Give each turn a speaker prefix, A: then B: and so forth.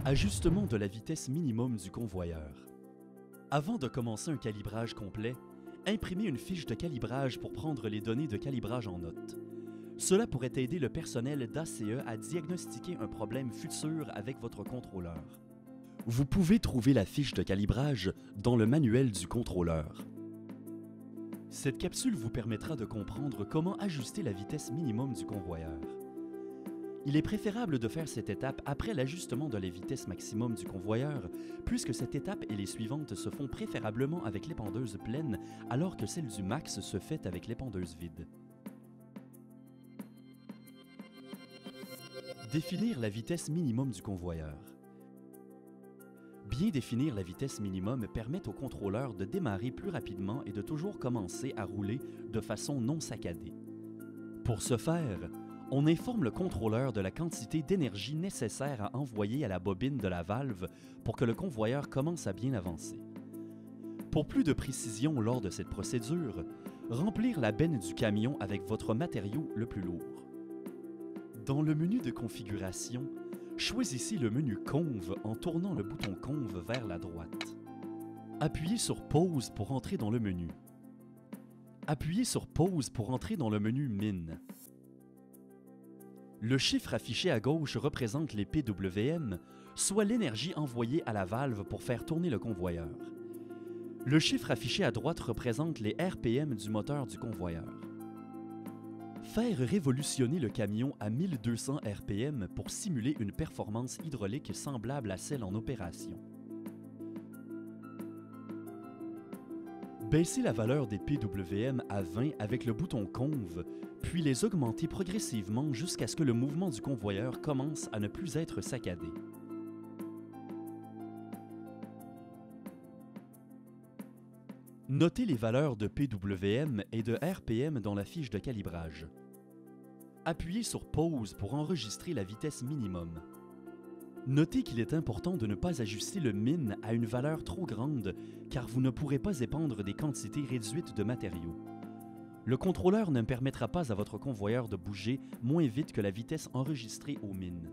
A: Ajustement de la vitesse minimum du convoyeur. Avant de commencer un calibrage complet, imprimez une fiche de calibrage pour prendre les données de calibrage en note. Cela pourrait aider le personnel d'ACE à diagnostiquer un problème futur avec votre contrôleur. Vous pouvez trouver la fiche de calibrage dans le manuel du contrôleur. Cette capsule vous permettra de comprendre comment ajuster la vitesse minimum du convoyeur. Il est préférable de faire cette étape après l'ajustement de la vitesse maximum du convoyeur, puisque cette étape et les suivantes se font préférablement avec l'épandeuse pleine, alors que celle du max se fait avec l'épandeuse vide. Définir la vitesse minimum du convoyeur. Bien définir la vitesse minimum permet au contrôleur de démarrer plus rapidement et de toujours commencer à rouler de façon non saccadée. Pour ce faire, on informe le contrôleur de la quantité d'énergie nécessaire à envoyer à la bobine de la valve pour que le convoyeur commence à bien avancer. Pour plus de précision lors de cette procédure, remplir la benne du camion avec votre matériau le plus lourd. Dans le menu de configuration, choisissez le menu Conv en tournant le bouton Conv vers la droite. Appuyez sur Pause pour entrer dans le menu. Appuyez sur Pause pour entrer dans le menu Min. Le chiffre affiché à gauche représente les PWM, soit l'énergie envoyée à la valve pour faire tourner le convoyeur. Le chiffre affiché à droite représente les RPM du moteur du convoyeur. Faire révolutionner le camion à 1200 RPM pour simuler une performance hydraulique semblable à celle en opération. Baisser la valeur des PWM à 20 avec le bouton Conv, puis les augmenter progressivement jusqu'à ce que le mouvement du convoyeur commence à ne plus être saccadé. Notez les valeurs de PWM et de RPM dans la fiche de calibrage. Appuyez sur Pause pour enregistrer la vitesse minimum. Notez qu'il est important de ne pas ajuster le min à une valeur trop grande car vous ne pourrez pas épandre des quantités réduites de matériaux. Le contrôleur ne permettra pas à votre convoyeur de bouger moins vite que la vitesse enregistrée au min.